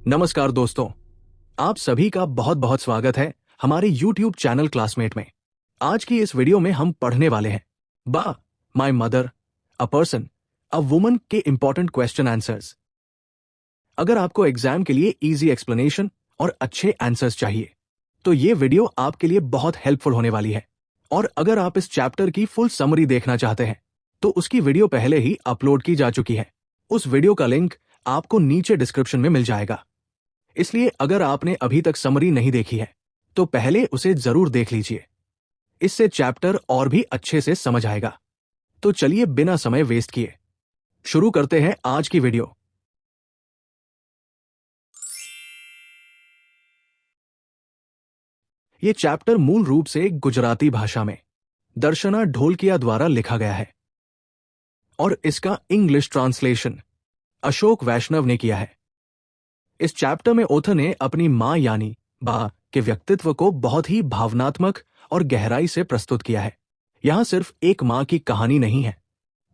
नमस्कार दोस्तों, आप सभी का बहुत बहुत स्वागत है हमारे YouTube चैनल क्लासमेट में। आज की इस वीडियो में हम पढ़ने वाले हैं बा my mother, a person, a woman के इंपॉर्टेंट क्वेश्चन आंसर्स। अगर आपको एग्जाम के लिए इजी एक्सप्लेनेशन और अच्छे आंसर्स चाहिए तो ये वीडियो आपके लिए बहुत हेल्पफुल होने वाली है। और अगर आप इस चैप्टर की फुल समरी देखना चाहते हैं तो उसकी वीडियो पहले ही अपलोड की जा चुकी है। उस वीडियो का लिंक आपको नीचे डिस्क्रिप्शन में मिल जाएगा, इसलिए अगर आपने अभी तक समरी नहीं देखी है तो पहले उसे जरूर देख लीजिए। इससे चैप्टर और भी अच्छे से समझ आएगा। तो चलिए बिना समय वेस्ट किए शुरू करते हैं आज की वीडियो। ये चैप्टर मूल रूप से गुजराती भाषा में दर्शना ढोलकिया द्वारा लिखा गया है और इसका इंग्लिश ट्रांसलेशन अशोक वैष्णव ने किया है। इस चैप्टर में ऑथर ने अपनी मां यानी बा के व्यक्तित्व को बहुत ही भावनात्मक और गहराई से प्रस्तुत किया है। यहां सिर्फ एक मां की कहानी नहीं है,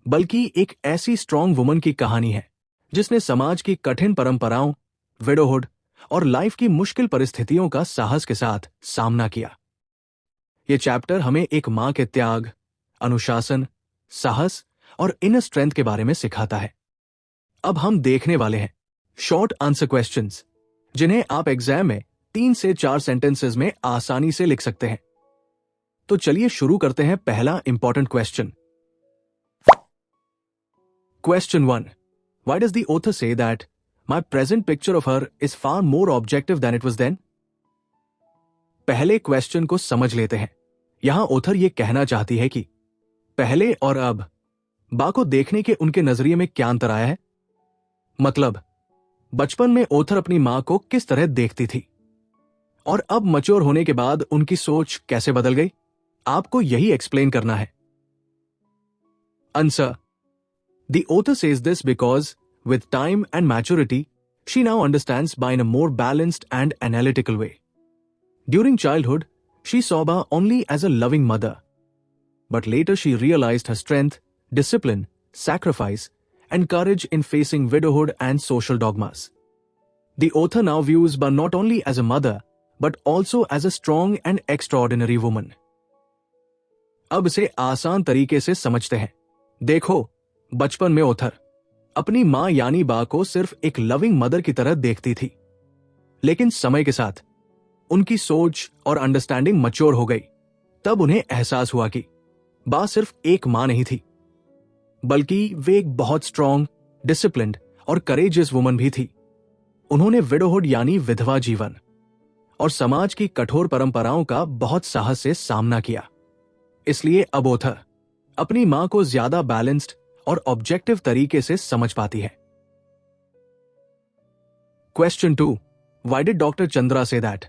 बल्कि एक ऐसी स्ट्रॉन्ग वुमन की कहानी है जिसने समाज की कठिन परंपराओं, विडोहुड और लाइफ की मुश्किल परिस्थितियों का साहस के साथ सामना किया। यह चैप्टर हमें एक मां के त्याग, अनुशासन, साहस और इनर स्ट्रेंथ के बारे में सिखाता है। अब हम देखने वाले हैं शॉर्ट आंसर क्वेश्चंस, जिन्हें आप एग्जाम में 3 से 4 सेंटेंसेस में आसानी से लिख सकते हैं। तो चलिए शुरू करते हैं पहला important question. Question 1, why does the author say that my present picture of her is far more objective than it was then? पहले क्वेश्चन को समझ लेते हैं। यहां ऑथर यह कहना चाहती है कि पहले और अब बा को देखने के उनके नजरिए में क्या अंतर आया है। मतलब बचपन में ऑथर अपनी मां को किस तरह देखती थी और अब मैच्योर होने के बाद उनकी सोच कैसे बदल गई, आपको यही एक्सप्लेन करना है। Answer, the author says this because with time and maturity she now understands by in a more balanced and analytical way. During childhood she saw Ba only as a loving mother, but later she realised her strength, discipline, sacrifice, and courage in facing widowhood and social dogmas. The author now views Ba not only as a mother, but also as a strong and extraordinary woman. अब इसे आसान तरीके से समझते हैं। देखो, बचपन में ऑथर अपनी मां यानी बा को सिर्फ एक लविंग मदर की तरह देखती थी, लेकिन समय के साथ उनकी सोच और अंडरस्टैंडिंग मैच्योर हो गई। तब उन्हें एहसास हुआ कि बा सिर्फ एक मां नहीं थी, बल्कि वे एक बहुत स्ट्रॉन्ग, डिसिप्लिन्ड और करेजियस वुमन भी थी। उन्होंने विडोहुड यानी विधवा जीवन और समाज की कठोर परंपराओं का बहुत साहस से सामना किया। इसलिए अब ऑथर अपनी मां को ज्यादा बैलेंस्ड और ऑब्जेक्टिव तरीके से समझ पाती है। Question 2, why did doctor Chandra say that?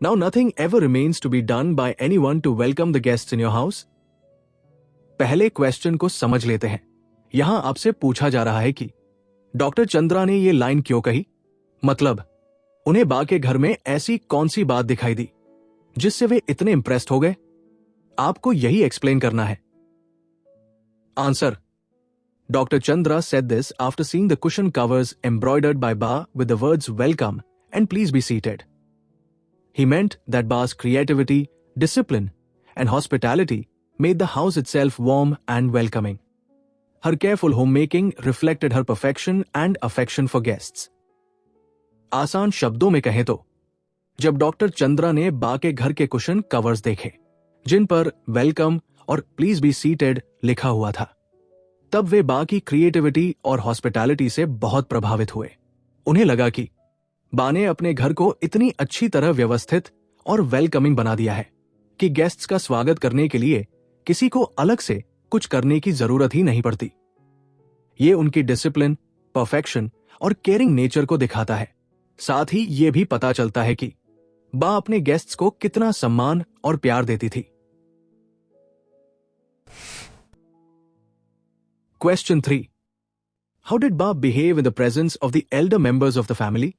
Now nothing ever remains to be done by anyone to welcome the guests in your house. पहले क्वेश्चन को समझ लेते हैं। यहां आपसे पूछा जा रहा है कि डॉक्टर चंद्रा ने यह लाइन क्यों कही। मतलब उन्हें बा के घर में ऐसी कौन सी बात दिखाई दी जिससे वे इतने इंप्रेस्ड हो गए, आपको यही एक्सप्लेन करना है। Answer, doctor Chandra said this after seeing the cushion covers embroidered by Ba with the words welcome and please be seated. He meant that Ba's creativity, discipline and hospitality made the house itself warm and welcoming. Her careful homemaking reflected her perfection and affection for guests. आसान शब्दों में कहें तो जब doctor Chandra ने बा के घर के कुशन कवर्स देखे जिन पर वेलकम और प्लीज बी सीटेड लिखा हुआ था, तब वे बा की क्रिएटिविटी और हॉस्पिटैलिटी से बहुत प्रभावित हुए। उन्हें लगा कि बा ने अपने घर को इतनी अच्छी तरह व्यवस्थित और वेलकमिंग बना दिया है कि गेस्ट्स का स्वागत करने के लिए किसी को अलग से कुछ करने की जरूरत ही नहीं पड़ती। ये उनकी डिसिप्लिन, परफेक्शन और केयरिंग नेचर को दिखाता है। साथ ही ये भी पता चलता है कि बा अपने गेस्ट्स को कितना सम्मान और प्यार देती थी। क्वेश्चन 3, हाउ डिड बा behave in the presence of the Elder members of the family?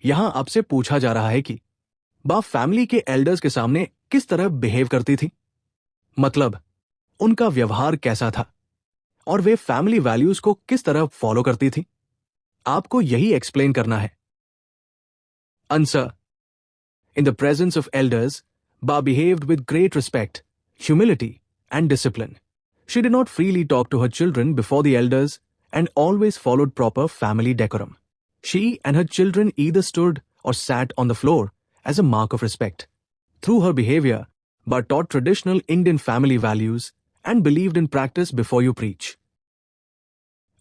यहां आपसे पूछा जा रहा है कि बा फैमिली के एल्डर्स के सामने किस तरह बिहेव करती थी। मतलब उनका व्यवहार कैसा था और वे फैमिली वैल्यूज को किस तरह फॉलो करती थी। आपको यही एक्सप्लेन करना है। Answer. In the presence of elders, Ba behaved with great respect, humility, and discipline. She did not freely talk to her children before the elders and always followed proper family decorum. She and her children either stood or sat on the floor as a mark of respect. Through her behavior, Ba taught traditional Indian family values and believed in practice before you preach.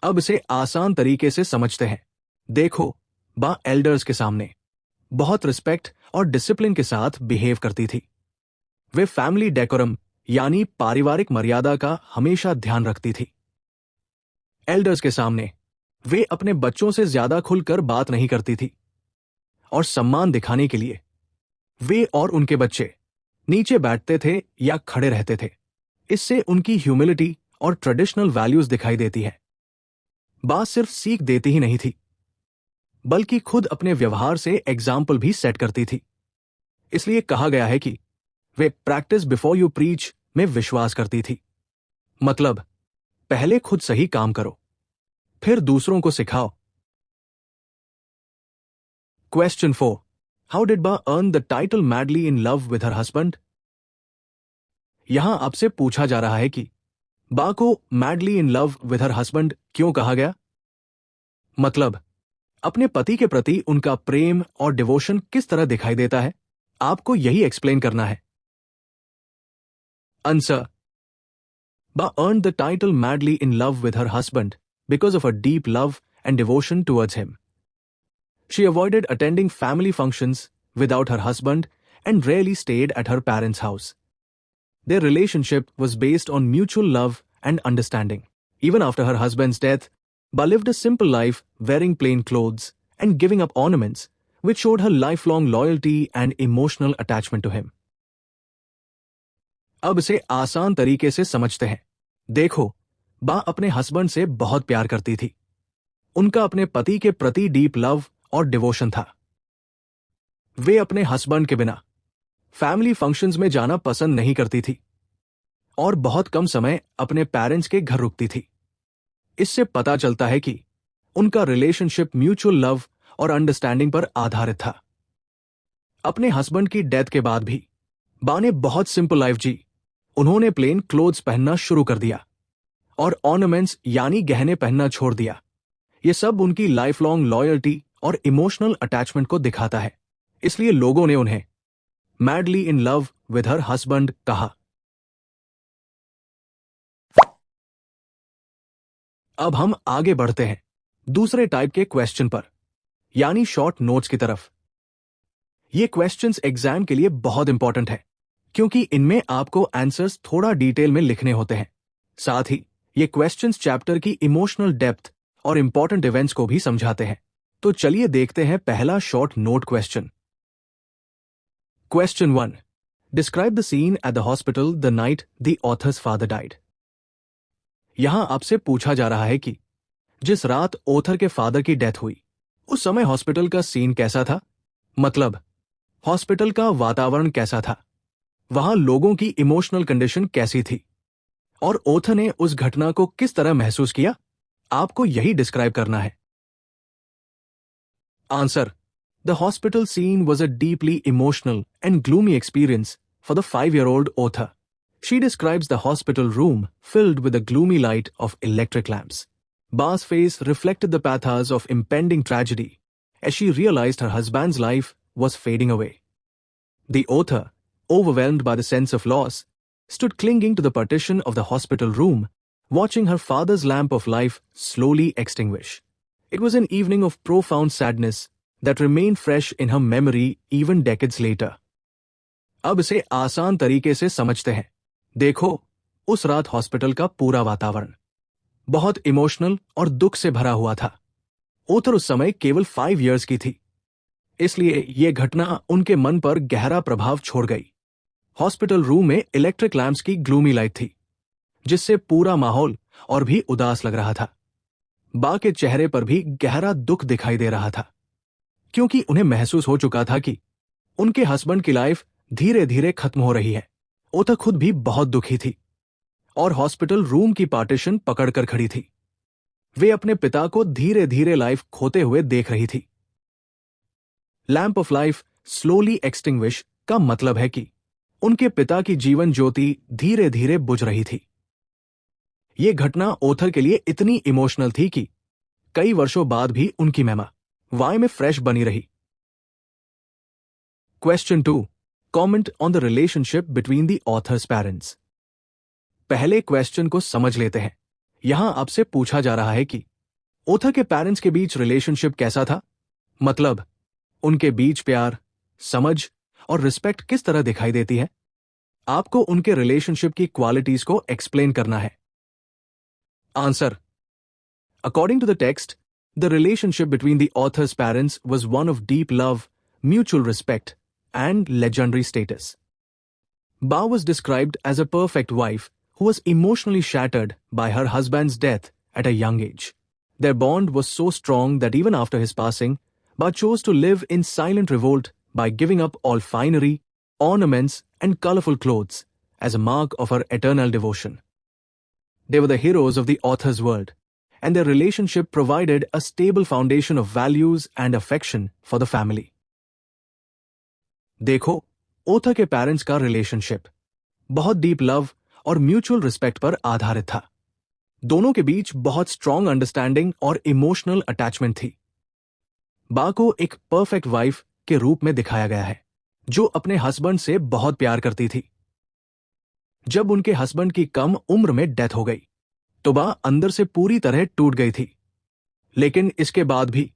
अब इसे आसान तरीके से समझते हैं। देखो, बा elders के सामने बहुत रिस्पेक्ट और डिसिप्लिन के साथ बिहेव करती थी। वे फैमिली डेकोरम यानी पारिवारिक मर्यादा का हमेशा ध्यान रखती थी। एल्डर्स के सामने वे अपने बच्चों से ज्यादा खुलकर बात नहीं करती थी और सम्मान दिखाने के लिए वे और उनके बच्चे नीचे बैठते थे या खड़े रहते थे। इससे उनकी ह्यूमिलिटी और ट्रेडिशनल वैल्यूज दिखाई देती है। बात सिर्फ सीख देती ही नहीं थी, बल्कि खुद अपने व्यवहार से एग्जाम्पल भी सेट करती थी। इसलिए कहा गया है कि वे प्रैक्टिस बिफोर यू प्रीच में विश्वास करती थी। मतलब पहले खुद सही काम करो, फिर दूसरों को सिखाओ। क्वेश्चन 4। हाउ डिड बा earn the title madly in love with her husband? यहां आपसे पूछा जा रहा है कि बा को madly in love with her husband क्यों कहा गया? मतलब अपने पति के प्रति उनका प्रेम और डिवोशन किस तरह दिखाई देता है, आपको यही एक्सप्लेन करना है। Answer. Ba earned the title madly in love with her husband because of her deep love and devotion towards him. She avoided attending family functions without her husband and rarely stayed at her parents' house. Their relationship was based on mutual love and understanding. Even after her husband's death, Ba lived a simple life, wearing plain clothes and giving up ornaments, which showed her lifelong loyalty and emotional attachment to him. अब इसे आसान तरीके से समझते हैं। देखो, बा अपने हस्बैंड से बहुत प्यार करती थी। उनका अपने पति के प्रति डीप लव और डिवोशन था। वे अपने हस्बैंड के बिना फैमिली फंक्शंस में जाना पसंद नहीं करती थी और बहुत कम समय अपने पेरेंट्स के घर रुकती थी। इससे पता चलता है कि उनका रिलेशनशिप म्यूचुअल लव और अंडरस्टैंडिंग पर आधारित था। अपने हस्बैंड की डेथ के बाद भी बा ने बहुत सिंपल लाइफ जी। उन्होंने प्लेन क्लोथ्स पहनना शुरू कर दिया और ऑर्नामेंट्स यानी गहने पहनना छोड़ दिया। यह सब उनकी लाइफ लॉन्ग लॉयल्टी और इमोशनल अटैचमेंट को दिखाता है। इसलिए लोगों ने उन्हें madly in love with her husband कहा। अब हम आगे बढ़ते हैं दूसरे टाइप के क्वेश्चन पर, यानी शॉर्ट नोट्स की तरफ। ये क्वेश्चंस एग्जाम के लिए बहुत इंपॉर्टेंट है, क्योंकि इनमें आपको आंसर्स थोड़ा डिटेल में लिखने होते हैं। साथ ही ये क्वेश्चंस चैप्टर की इमोशनल डेप्थ और इंपॉर्टेंट इवेंट्स को भी समझाते हैं। तो चलिए देखते हैं पहला short note question. Question 1। Describe the scene at the hospital the night the author's father died. यहां आपसे पूछा जा रहा है कि जिस रात ऑथर के फादर की डेथ हुई, उस समय हॉस्पिटल का सीन कैसा था? मतलब हॉस्पिटल का वातावरण कैसा था, वहां लोगों की इमोशनल कंडीशन कैसी थी और ऑथर ने उस घटना को किस तरह महसूस किया, आपको यही डिस्क्राइब करना है। Answer. The hospital scene was a deeply emotional and gloomy experience for the 5-year-old author. She describes the hospital room filled with a gloomy light of electric lamps. Ba's face reflected the pathos of impending tragedy as she realized her husband's life was fading away. The author, overwhelmed by the sense of loss, stood clinging to the partition of the hospital room, watching her father's lamp of life slowly extinguish. It was an evening of profound sadness that remained fresh in her memory even decades later. अब इसे आसान तरीके से समझते हैं। देखो, उस रात हॉस्पिटल का पूरा वातावरण बहुत इमोशनल और दुख से भरा हुआ था। ऑथर उस समय केवल 5 years की थी, इसलिए यह घटना उनके मन पर गहरा प्रभाव छोड़ गई। हॉस्पिटल रूम में इलेक्ट्रिक लैंप्स की ग्लूमी लाइट थी, जिससे पूरा माहौल और भी उदास लग रहा था। बा के चेहरे पर भी गहरा दुख दिखाई दे रहा था, क्योंकि उन्हें महसूस हो चुका था कि उनके हस्बैंड की लाइफ धीरे धीरे खत्म हो रही है। ऑथर खुद भी बहुत दुखी थी और हॉस्पिटल रूम की पार्टीशन पकड़कर खड़ी थी। वे अपने पिता को धीरे धीरे लाइफ खोते हुए देख रही थी। Lamp of life slowly extinguish का मतलब है कि उनके पिता की जीवन ज्योति धीरे धीरे बुझ रही थी। यह घटना ओथर के लिए इतनी इमोशनल थी कि कई वर्षों बाद भी उनकी मेमा वाई में फ्रेश बनी रही। Question 2, comment on the relationship between the author's parents. पहले क्वेश्चन को समझ लेते हैं। यहां आपसे पूछा जा रहा है कि ओथर के पेरेंट्स के बीच रिलेशनशिप कैसा था, मतलब उनके बीच प्यार, समझ और रिस्पेक्ट किस तरह दिखाई देती है। आपको उनके रिलेशनशिप की क्वालिटीज को एक्सप्लेन करना है। Answer, according to the text, the relationship between the author's parents was one of deep love, mutual respect and legendary status. Ba was described as a perfect wife who was emotionally shattered by her husband's death at a young age. Their bond was so strong that even after his passing, Ba chose to live in silent revolt by giving up all finery, ornaments, and colorful clothes as a mark of her eternal devotion. They were the heroes of the author's world, and their relationship provided a stable foundation of values and affection for the family. देखो, other के parents का relationship बहुत deep love और mutual respect पर आधारित था। दोनों के बीच बहुत स्ट्रॉन्ग अंडरस्टैंडिंग और इमोशनल अटैचमेंट थी। बा को एक परफेक्ट वाइफ के रूप में दिखाया गया है, जो अपने हस्बैंड से बहुत प्यार करती थी। जब उनके हस्बैंड की कम उम्र में डेथ हो गई, तो बा अंदर से पूरी तरह टूट गई थी। लेकिन इसके बाद भी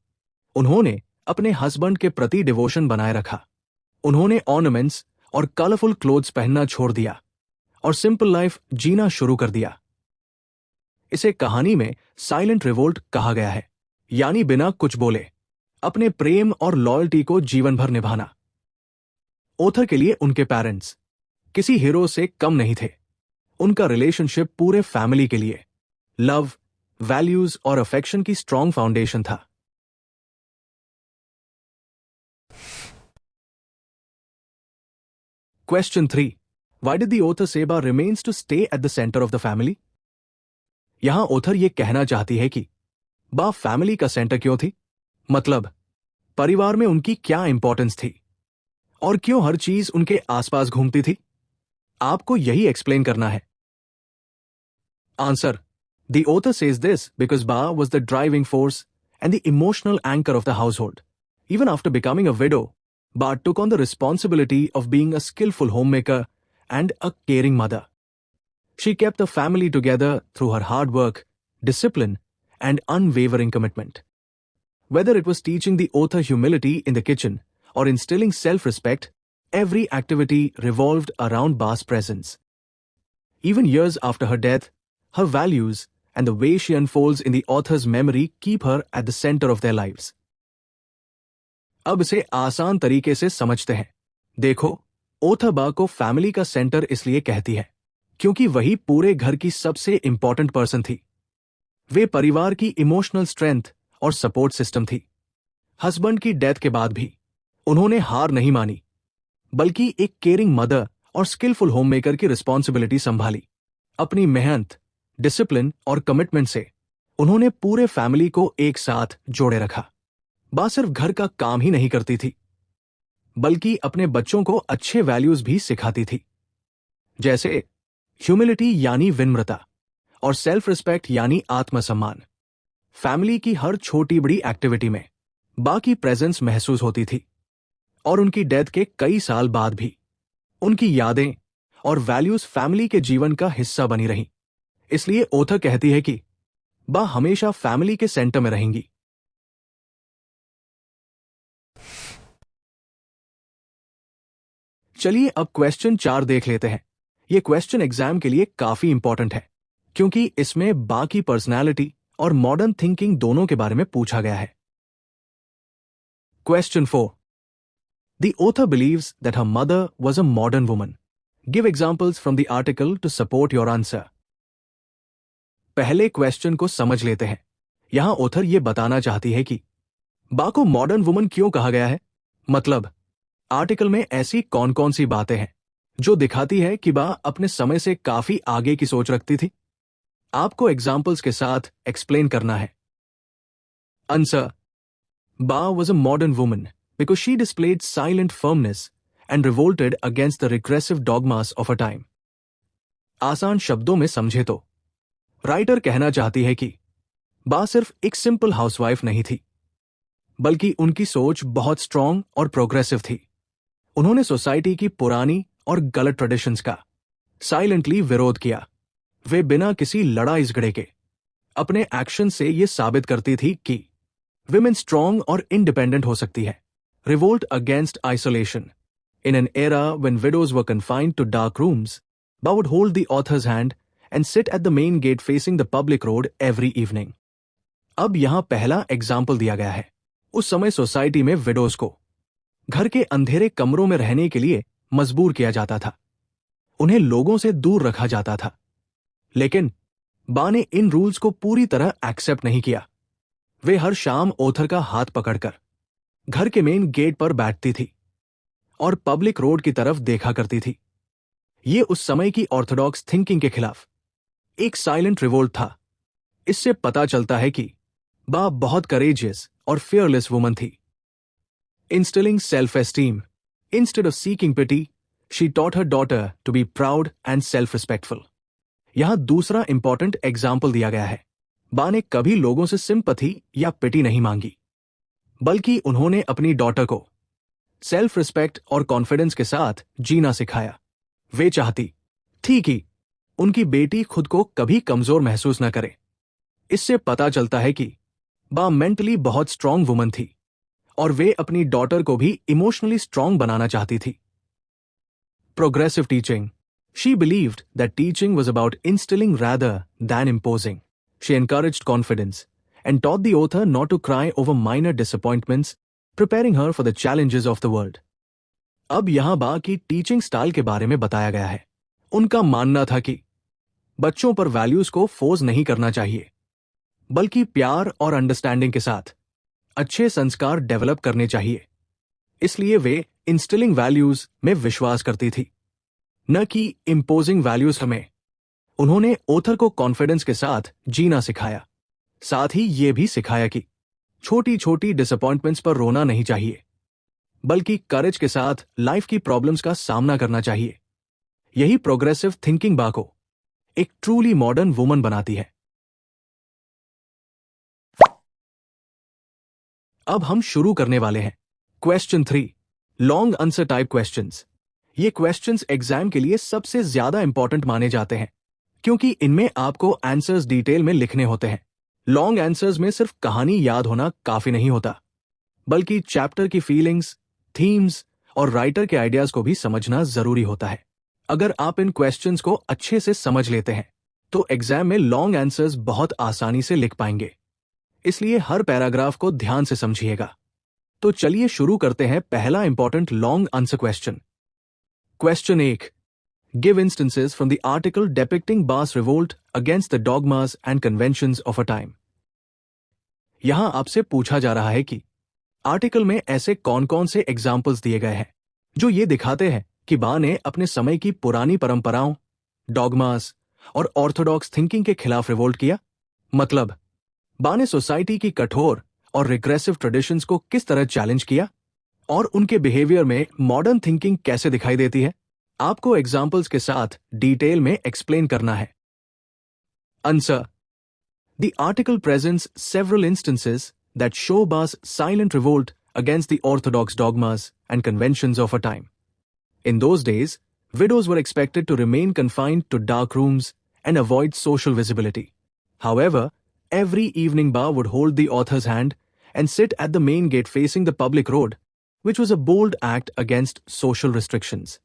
उन्होंने अपने हस्बैंड के प्रति डिवोशन बनाए रखा। उन्होंने ऑर्नामेंट्स और कलरफुल क्लोथ्स पहनना छोड़ दिया और सिंपल लाइफ जीना शुरू कर दिया। इसे कहानी में साइलेंट रिवोल्ट कहा गया है, यानी बिना कुछ बोले अपने प्रेम और लॉयल्टी को जीवन भर निभाना। ओथर के लिए उनके पेरेंट्स किसी हीरो से कम नहीं थे। उनका रिलेशनशिप पूरे फैमिली के लिए लव, वैल्यूज और अफेक्शन की स्ट्रॉन्ग फाउंडेशन था। Question 3. Why did the author say Ba remains to stay at the center of the family? यहां ऑथर यह कहना चाहती है कि बा फैमिली का सेंटर क्यों थी, मतलब परिवार में उनकी क्या इंपॉर्टेंस थी और क्यों हर चीज उनके आसपास घूमती थी। आपको यही एक्सप्लेन करना है। Answer, the author says this because Ba was the driving force and the emotional anchor of the household. Even after becoming a widow, Ba took on the responsibility of being a skillful homemaker and a caring mother. She kept the family together through her hard work, discipline, and unwavering commitment. Whether it was teaching the author humility in the kitchen or instilling self-respect, every activity revolved around Ba's presence. Even years after her death, her values and the way she unfolds in the author's memory keep her at the center of their lives. अब इसे आसान तरीके से समझते हैं। देखो, other बा को फैमिली का सेंटर इसलिए कहती है क्योंकि वही पूरे घर की सबसे इंपॉर्टेंट पर्सन थी। वे परिवार की इमोशनल स्ट्रेंथ और सपोर्ट सिस्टम थी। हस्बैंड की डेथ के बाद भी उन्होंने हार नहीं मानी, बल्कि एक केयरिंग मदर और स्किलफुल होममेकर की रिस्पॉन्सिबिलिटी संभाली। अपनी मेहनत, डिसिप्लिन और कमिटमेंट से उन्होंने पूरे फैमिली को एक साथ जोड़े रखा। बा सिर्फ घर का काम ही नहीं करती थी, बल्कि अपने बच्चों को अच्छे वैल्यूज भी सिखाती थी, जैसे ह्यूमिलिटी यानी विनम्रता और सेल्फ रिस्पेक्ट यानी आत्मसम्मान। फैमिली की हर छोटी बड़ी एक्टिविटी में बा की प्रेजेंस महसूस होती थी और उनकी डेथ के कई साल बाद भी उनकी यादें और वैल्यूज फैमिली के जीवन का हिस्सा बनी रहीं। इसलिए ओथर कहती है कि बा हमेशा फैमिली के सेंटर में रहेंगी। चलिए अब क्वेश्चन 4 देख लेते हैं। यह क्वेश्चन एग्जाम के लिए काफी इंपॉर्टेंट है क्योंकि इसमें बा की पर्सनैलिटी और मॉडर्न थिंकिंग दोनों के बारे में पूछा गया है। Question 4. The author believes that her mother was a modern woman. Give examples from the article to support your answer. पहले क्वेश्चन को समझ लेते हैं। यहां ऑथर यह बताना चाहती है कि बा को मॉडर्न वुमन क्यों कहा गया है, मतलब आर्टिकल में ऐसी कौन कौन सी बातें हैं जो दिखाती है कि बा अपने समय से काफी आगे की सोच रखती थी। आपको एग्जाम्पल्स के साथ एक्सप्लेन करना है। Answer: Ba was a modern woman because she displayed silent firmness and revolted against the regressive dogmas of her time. आसान शब्दों में समझे तो राइटर कहना चाहती है कि बा सिर्फ एक सिंपल हाउसवाइफ नहीं थी, बल्कि उनकी सोच बहुत स्ट्रांग और प्रोग्रेसिव थी। उन्होंने सोसाइटी की पुरानी और गलत ट्रेडिशंस का साइलेंटली विरोध किया। वे बिना किसी लड़ाई झगड़े के अपने एक्शन से ये साबित करती थी कि विमेन स्ट्रांग और इंडिपेंडेंट हो सकती है। Revolt against isolation. In an era when widows were confined to dark rooms, Ba would hold the author's hand and sit at the main gate facing the public road every evening. अब यहां पहला example दिया गया है। उस समय society में widows को घर के अंधेरे कमरों में रहने के लिए मजबूर किया जाता था। उन्हें लोगों से दूर रखा जाता था। लेकिन बा ने इन रूल्स को पूरी तरह एक्सेप्ट नहीं किया। वे हर शाम ओथर का हाथ पकड़कर घर के मेन गेट पर बैठती थी और पब्लिक रोड की तरफ देखा करती थी। ये उस समय की ऑर्थोडॉक्स थिंकिंग के खिलाफ एक साइलेंट रिवोल्ट था। इससे पता चलता है कि बा बहुत करेजियस और फियरलेस वुमन थी। Instilling self esteem. Instead of seeking pity, she taught her daughter to be proud and self respectful. यहां दूसरा इंपॉर्टेंट एग्जाम्पल दिया गया है। बा ने कभी लोगों से सिंपैथी या पिटी नहीं मांगी, बल्कि उन्होंने अपनी डॉटर को सेल्फ रिस्पेक्ट और कॉन्फिडेंस के साथ जीना सिखाया। वे चाहती थी कि उनकी बेटी खुद को कभी कमजोर महसूस न करे। इससे पता चलता है कि बा मेंटली बहुत स्ट्रांग वुमन थी और वे अपनी डॉटर को भी इमोशनली स्ट्रांग बनाना चाहती थी। Progressive teaching. She believed that teaching was about instilling rather than imposing. She encouraged confidence and taught the author not to cry over minor disappointments, preparing her for the challenges of the world. अब यहां बा की teaching style के बारे में बताया गया है। उनका मानना था कि बच्चों पर वैल्यूज को फोर्स नहीं करना चाहिए, बल्कि प्यार और अंडरस्टैंडिंग के साथ अच्छे संस्कार डेवलप करने चाहिए। इसलिए वे इंस्टिलिंग वैल्यूज में विश्वास करती थी, न कि इम्पोजिंग वैल्यूज में। उन्होंने ओथर को कॉन्फिडेंस के साथ जीना सिखाया। साथ ही यह भी सिखाया कि छोटी छोटी डिसअपॉइंटमेंट्स पर रोना नहीं चाहिए, बल्कि करेज के साथ लाइफ की प्रॉब्लम्स का सामना करना चाहिए। यही प्रोग्रेसिव थिंकिंग बा को एक ट्रूली मॉडर्न वुमन बनाती है। अब हम शुरू करने वाले हैं question 3, long answer type questions. ये क्वेश्चंस एग्जाम के लिए सबसे ज्यादा इंपॉर्टेंट माने जाते हैं, क्योंकि इनमें आपको आंसर्स डिटेल में लिखने होते हैं। लॉन्ग आंसर्स में सिर्फ कहानी याद होना काफी नहीं होता, बल्कि चैप्टर की फीलिंग्स, थीम्स और राइटर के आइडियाज को भी समझना जरूरी होता है। अगर आप इन क्वेश्चंस को अच्छे से समझ लेते हैं, तो एग्जाम में लॉन्ग आंसर्स बहुत आसानी से लिख पाएंगे। इसलिए हर पैराग्राफ को ध्यान से समझिएगा। तो चलिए शुरू करते हैं पहला important long answer question. Question 1. Give instances from the article depicting Ba's revolt against the dogmas and conventions of a time. यहां आपसे पूछा जा रहा है कि आर्टिकल में ऐसे कौन कौन से एग्जाम्पल्स दिए गए हैं जो ये दिखाते हैं कि बा ने अपने समय की पुरानी परंपराओं, डॉगमास और ऑर्थोडॉक्स थिंकिंग के खिलाफ रिवोल्ट किया। मतलब बा ने सोसाइटी की कठोर और रिग्रेसिव ट्रेडिशंस को किस तरह चैलेंज किया और उनके बिहेवियर में मॉडर्न थिंकिंग कैसे दिखाई देती है। आपको एग्जाम्पल्स के साथ डिटेल में एक्सप्लेन करना है। Answer: The article presents several instances that show Ba's silent revolt against the orthodox dogmas and conventions of her time. In those days, widows were expected to remain confined to dark rooms and avoid social visibility. However, every evening Ba would hold the author's hand and sit at the main gate facing the public road, which was a bold act against social restrictions.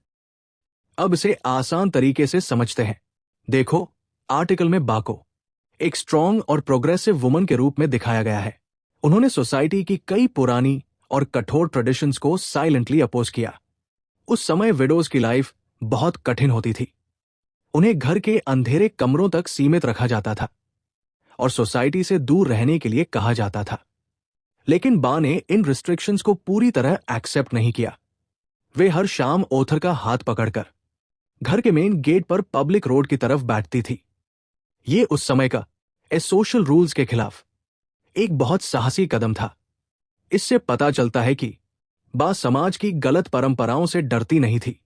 अब इसे आसान तरीके से समझते हैं। देखो, article में बा को एक स्ट्रांग और प्रोग्रेसिव वुमन के रूप में दिखाया गया है। उन्होंने सोसाइटी की कई पुरानी और कठोर ट्रेडिशंस को साइलेंटली अपोज किया। उस समय विडोज की लाइफ बहुत कठिन होती थी। उन्हें घर के अंधेरे कमरों तक सीमित रखा जाता था और सोसाइटी से दूर रहने के लिए कहा जाता था। लेकिन बा ने इन रिस्ट्रिक्शंस को पूरी तरह एक्सेप्ट नहीं किया। वे हर शाम ओथर का हाथ पकड़कर घर के मेन गेट पर पब्लिक रोड की तरफ बैठती थी। ये उस समय का सोशल रूल्स के खिलाफ एक बहुत साहसी कदम था। इससे पता चलता है कि बा समाज की गलत परंपराओं से डरती नहीं थी।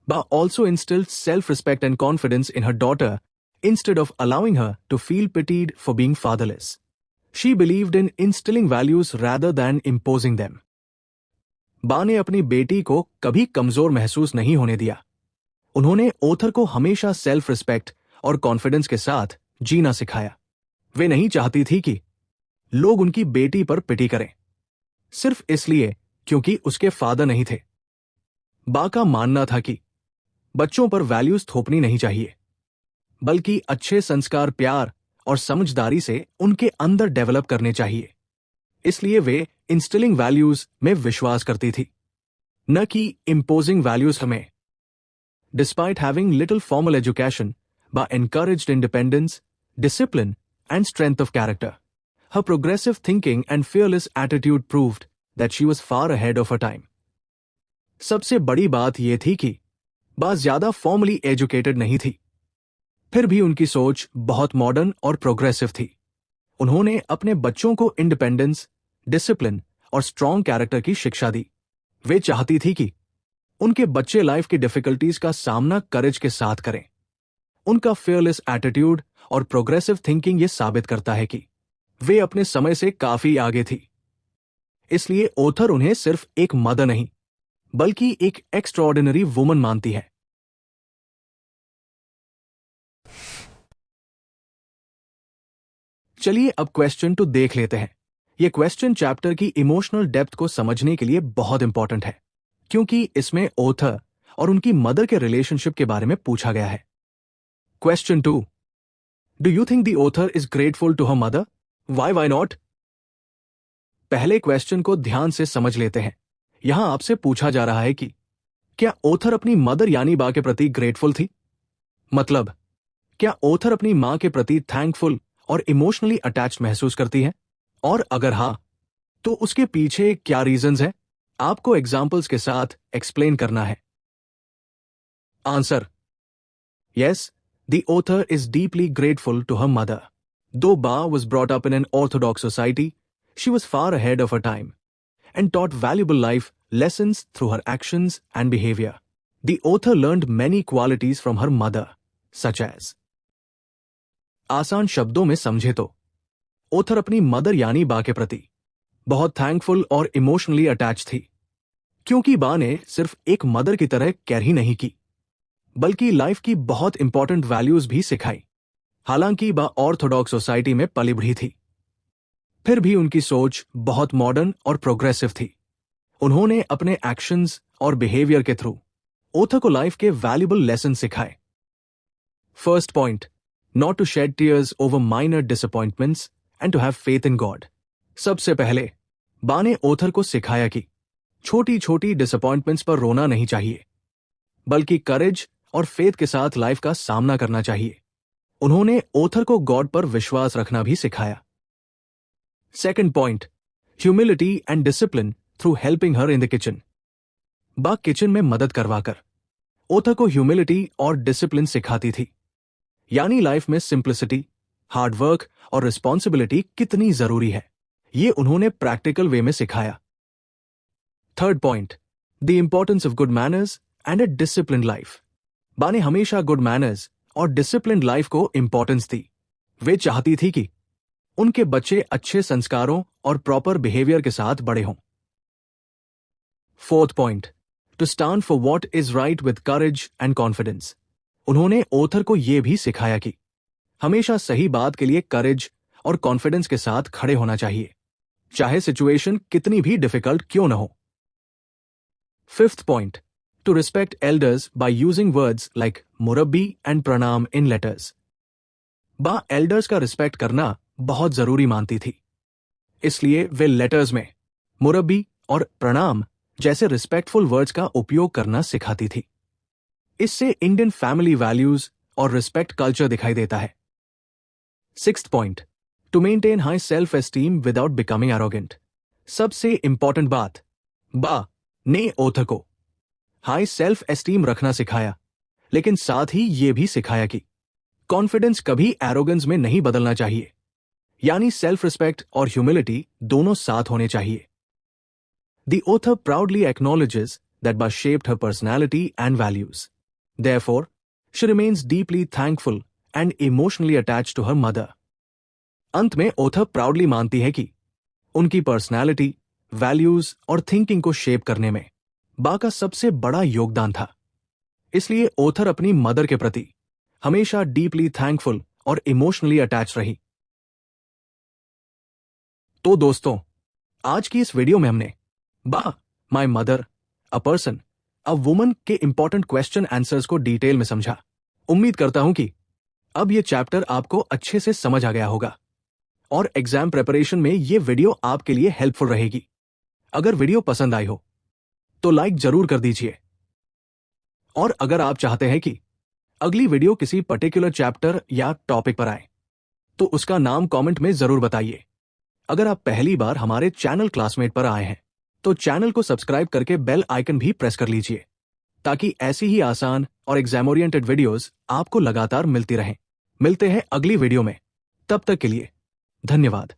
बा also instilled self respect and confidence in her daughter instead of allowing her to feel pitied for being fatherless. She believed in instilling values rather than imposing them. बा ने अपनी बेटी को कभी कमजोर महसूस नहीं होने दिया। उन्होंने ओथर को हमेशा सेल्फ रिस्पेक्ट और कॉन्फिडेंस के साथ जीना सिखाया। वे नहीं चाहती थी कि लोग उनकी बेटी पर पिटी करें, सिर्फ इसलिए क्योंकि उसके फादर नहीं थे। बा का मानना था कि बच्चों पर वैल्यूज थोपनी नहीं चाहिए, बल्कि अच्छे संस्कार, प्यार और समझदारी से उनके अंदर डेवलप करने चाहिए। इसलिए वे इंस्टिलिंग वैल्यूज में विश्वास करती थी, न कि इम्पोजिंग वैल्यूज में। Despite having little formal education, बा encouraged independence, discipline, and strength of character. Her progressive thinking and fearless attitude proved that she was far ahead of her time. सबसे बड़ी बात यह थी कि बा ज्यादा फॉर्मली एजुकेटेड नहीं थी, फिर भी उनकी सोच बहुत मॉडर्न और प्रोग्रेसिव थी। उन्होंने अपने बच्चों को इंडिपेंडेंस, डिसिप्लिन और स्ट्रॉन्ग कैरेक्टर की शिक्षा दी। वे चाहती थी कि उनके बच्चे लाइफ की डिफिकल्टीज का सामना करेज के साथ करें। उनका फेयरलेस एटीट्यूड और प्रोग्रेसिव थिंकिंग ये साबित करता है कि वे अपने समय से काफी आगे थी। इसलिए ओथर उन्हें सिर्फ एक मदर नहीं, बल्कि एक एक्स्ट्राऑर्डिनरी वुमन मानती है। चलिए अब क्वेश्चन 2 देख लेते हैं। यह क्वेश्चन चैप्टर की इमोशनल डेप्थ को समझने के लिए बहुत इंपॉर्टेंट है, क्योंकि इसमें ओथर और उनकी मदर के रिलेशनशिप के बारे में पूछा गया है। Question 2, do you think the author is grateful to her mother? Why not? पहले क्वेश्चन को ध्यान से समझ लेते हैं। यहां आपसे पूछा जा रहा है कि क्या ओथर अपनी मदर यानी बा के प्रति ग्रेटफुल थी? मतलब, क्या ओथर अपनी मां के प्रति थैंकफुल और इमोशनली अटैच्ड महसूस करती है? और अगर हां, तो उसके पीछे क्या रीजंस हैं? आपको एग्जाम्पल्स के साथ एक्सप्लेन करना है। Answer: yes, the author is deeply grateful to her mother. Though Ba was brought up in an orthodox society, she was far ahead of her time and taught valuable life lessons through her actions and behavior. The author learned many qualities from her mother, such as: आसान शब्दों में समझे तो other अपनी mother यानी बा के प्रति बहुत थैंकफुल और इमोशनली अटैच थी, क्योंकि बा ने सिर्फ एक मदर की तरह केयर ही नहीं की, बल्कि लाइफ की बहुत इंपॉर्टेंट वैल्यूज भी सिखाई। हालांकि बा ऑर्थोडॉक्स सोसाइटी में पली बढ़ी थी, फिर भी उनकी सोच बहुत मॉडर्न और प्रोग्रेसिव थी। उन्होंने अपने एक्शंस और बिहेवियर के थ्रू ओथर को लाइफ के वैल्यूबल लेसन सिखाए। First point, not to shed tears over minor disappointments and to have faith in God. सबसे पहले बा ने ओथर को सिखाया कि छोटी छोटी डिसअपॉइंटमेंट्स पर रोना नहीं चाहिए, बल्कि करेज और फेथ के साथ लाइफ का सामना करना चाहिए। उन्होंने ओथर को गॉड पर विश्वास रखना भी सिखाया। Second point, humility and discipline through helping her in the kitchen. बा किचन में मदद करवाकर ओथर को ह्यूमिलिटी और डिसिप्लिन सिखाती थी, यानी लाइफ में सिंप्लिसिटी, हार्ड वर्क और रिस्पॉन्सिबिलिटी कितनी जरूरी है, ये उन्होंने प्रैक्टिकल वे में सिखाया। Third point, the importance of good manners and a disciplined life. बा ने हमेशा गुड मैनर्स और डिसिप्लिन्ड लाइफ को इंपॉर्टेंस दी। वे चाहती थी कि उनके बच्चे अच्छे संस्कारों और प्रॉपर बिहेवियर के साथ बड़े हों। Fourth point, to stand for what is right with courage and confidence. उन्होंने ओथर को यह भी सिखाया कि हमेशा सही बात के लिए करेज और कॉन्फिडेंस के साथ खड़े होना चाहिए, चाहे सिचुएशन कितनी भी डिफिकल्ट क्यों न हो। Fifth point, to respect elders by using words like मुरब्बी and प्रणाम in letters. बा एल्डर्स का रिस्पेक्ट करना बहुत जरूरी मानती थी, इसलिए वे लेटर्स में मुरब्बी और प्रणाम जैसे रिस्पेक्टफुल वर्ड्स का उपयोग करना सिखाती थी। इससे इंडियन फैमिली वैल्यूज और रिस्पेक्ट कल्चर दिखाई देता है। Sixth point, to maintain high self esteem without becoming arrogant. सबसे इंपॉर्टेंट बात, बा ने ओथर को हाई सेल्फ एस्टीम रखना सिखाया, लेकिन साथ ही यह भी सिखाया कि कॉन्फिडेंस कभी एरोगेंस में नहीं बदलना चाहिए, यानी सेल्फ रिस्पेक्ट और ह्यूमिलिटी दोनों साथ होने चाहिए। The author proudly acknowledges that Bus shaped her personality and values. Therefore, she remains deeply thankful and emotionally attached to her mother. अंत में ऑथर प्राउडली मानती है कि उनकी पर्सनैलिटी, वैल्यूज और थिंकिंग को शेप करने में बा का सबसे बड़ा योगदान था। इसलिए ऑथर अपनी मदर के प्रति हमेशा डीपली थैंकफुल और इमोशनली अटैच रही। तो दोस्तों, आज की इस वीडियो में हमने बा, my mother, a person, a woman के इंपॉर्टेंट क्वेश्चन आंसर्स को डिटेल में समझा। उम्मीद करता हूं कि अब यह चैप्टर आपको अच्छे से समझ आ गया होगा और एग्जाम प्रिपरेशन में यह वीडियो आपके लिए हेल्पफुल रहेगी। अगर वीडियो पसंद आई हो तो लाइक जरूर कर दीजिए, और अगर आप चाहते हैं कि अगली वीडियो किसी पर्टिकुलर चैप्टर या टॉपिक पर आए तो उसका नाम कमेंट में जरूर बताइए। अगर आप पहली बार हमारे चैनल क्लासमेट पर आए हैं तो चैनल को सब्सक्राइब करके बेल आइकन भी प्रेस कर लीजिए, ताकि ऐसी ही आसान और एग्जाम ओरिएंटेड वीडियोस आपको लगातार मिलती रहें। मिलते हैं अगली वीडियो में, तब तक के लिए धन्यवाद।